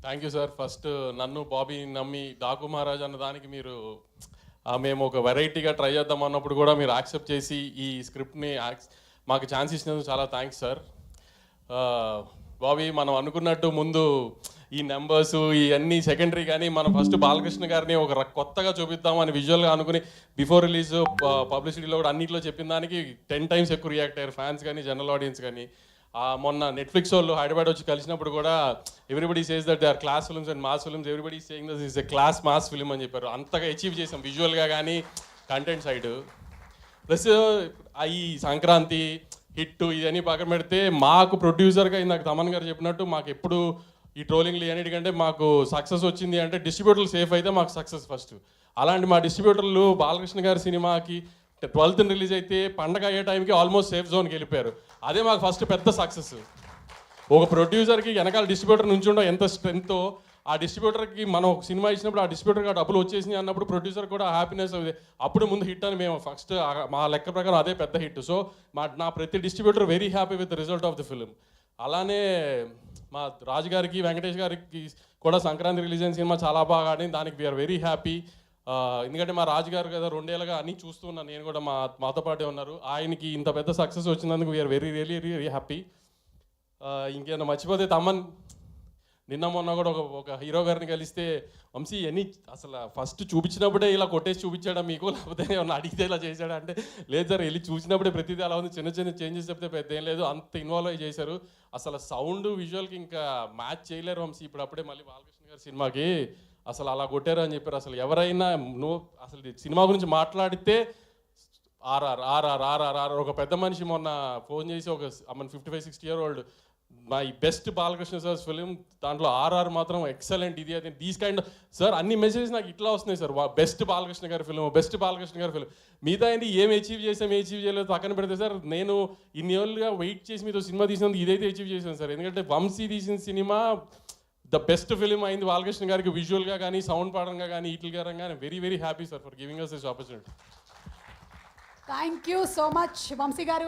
Thank you sir. First నన్ను బాబీ నమ్మి డాకు మహారాజ్ అన్న దానికి మీరు మేము ఒక వెరైటీగా ట్రై చేద్దాం అన్నప్పుడు కూడా మీరు యాక్సెప్ట్ చేసి ఈ స్క్రిప్ట్ని మాకు ఛాన్స్ ఇచ్చినందుకు చాలా థ్యాంక్స్ సార్. బాబీ, మనం అనుకున్నట్టు ముందు ఈ నెంబర్స్ ఇవన్నీ సెకండరీ, కానీ మనం ఫస్ట్ బాలకృష్ణ గారిని ఒక కొత్తగా చూపిద్దామని విజువల్గా అనుకుని బిఫోర్ రిలీజ్ పబ్లిసిటీలో కూడా అన్నింటిలో చెప్పిన దానికి 10 times ఎక్కువ రియాక్ట్ అయ్యారు ఫ్యాన్స్ కానీ జనరల్ ఆడియన్స్ కానీ. మొన్న నెట్ఫ్లిక్స్ వాళ్ళు హైదరాబాద్ వచ్చి కలిసినప్పుడు కూడా everybody says that they are class films and mass films, everybody saying that is a class mass film అని చెప్పారు. అంతగా అచీవ్ చేసాం విజువల్గా కానీ కంటెంట్ సైడ్. ప్లస్ ఈ సంక్రాంతి హిట్ ఇవన్నీ పక్కన పెడితే మాకు ప్రొడ్యూసర్గా ఇందాక తమన్ గారు చెప్పినట్టు మాకు ఎప్పుడు ఈ ట్రోలింగ్లు అన్నిటికంటే మాకు సక్సెస్ వచ్చింది అంటే డిస్ట్రిబ్యూటర్లు సేఫ్ అయితే మాకు సక్సెస్ ఫస్ట్. అలాంటి మా డిస్ట్రిబ్యూటర్లు బాలకృష్ణ గారి సినిమాకి 12th రిలీజ్ అయితే పండగ అయ్యే టైంకి ఆల్మోస్ట్ సేఫ్ జోన్కి వెళ్ళిపోయారు. అదే మాకు ఫస్ట్ పెద్ద సక్సెస్. ఒక ప్రొడ్యూసర్కి వెనకాల డిస్ట్రిబ్యూటర్ నుంచి ఉండడం ఎంత స్ట్రెంగ్తో, ఆ డిస్ట్రిబ్యూటర్కి మనం ఒక సినిమా ఇచ్చినప్పుడు ఆ డిస్ట్రిబ్యూటర్కి డబ్బులు వచ్చేసినాయి అన్నప్పుడు ప్రొడ్యూసర్ కూడా హ్యాపీనెస్ అవుతుంది. అప్పుడు ముందు హిట్ అని మేము ఫస్ట్ మా లెక్క ప్రకారం అదే పెద్ద హిట్. సో నా ప్రతి distributor very happy with the result of the film. అలానే మా రాజు గారికి వెంకటేష్ గారికి కూడా సంక్రాంతి రిలీజ్ అయిన సినిమా చాలా బాగా ఆడింది. దానికి వీఆర్ వెరీ హ్యాపీ. ఎందుకంటే మా రాజుగారు కదా 2 ఏళ్ళుగా అన్నీ చూస్తూ ఉన్నాను, నేను కూడా మాతో పాటే ఉన్నారు. ఆయనకి ఇంత పెద్ద సక్సెస్ వచ్చినందుకు వీఆర్ వెరీ వెరీ హ్యాపీ. ఇంకేమైనా మర్చిపోతే తమన్ నిన్న మొన్న కూడా ఒక హీరో గారిని కలిస్తే, వంశీ ఎన్ని అసలు ఫస్ట్ చూపించినప్పుడే ఇలా కొట్టేసి చూపించాడా మీకు, లేకపోతే ఏమన్నా అడిగితే ఇలా చేశాడా అంటే, లేదు సార్ వెళ్ళి చూసినప్పుడే ప్రతిదీ అలా ఉంది, చిన్న చిన్న చేంజెస్ చెప్తే పెద్ద ఏం లేదు, అంత ఇన్వాల్వ్ అయ్యి చేశారు. అసలు సౌండ్ విజువల్కి ఇంకా మ్యాచ్ చేయలేరు వంశీ. ఇప్పుడు అప్పుడే మళ్ళీ బాలకృష్ణ గారి సినిమాకి అసలు అలా కొట్టారు అని చెప్పారు. అసలు ఎవరైనా అసలు సినిమా గురించి మాట్లాడితే ఆర్ఆర్ ఒక పెద్ద మనిషి మొన్న ఫోన్ చేసి ఒక 55-60 year old my best Balakrishna sir film, దాంట్లో ఆర్ఆర్ మాత్రం ఎక్సలెంట్, ఇది అది దీస్ కైండ్ సార్ అన్ని మెసేజెస్ నాకు ఇట్లా వస్తున్నాయి సార్. బెస్ట్ బాలకృష్ణ గారి ఫిలిం, బెస్ట్ బాలకృష్ణ గారి ఫిలిం. మిగతా ఏంటి ఏం అచీవ్ చేయలేదు పక్కన పెడితే సార్, నేను ఇన్ని ఏళ్ళుగా వెయిట్ చేసి మీతో సినిమా తీసినందుకు ఇదైతే అచీవ్ చేశాను సార్. ఎందుకంటే వంశీ తీసిన సినిమా ద బెస్ట్ ఫిలిం అయింది బాలకృష్ణ గారికి, విజువల్గా కానీ సౌండ్ పరంగా కానీ ఈటిల్ గారు కానీ. Very very happy sir for giving us this opportunity. Thank you so much Vamsi గారు.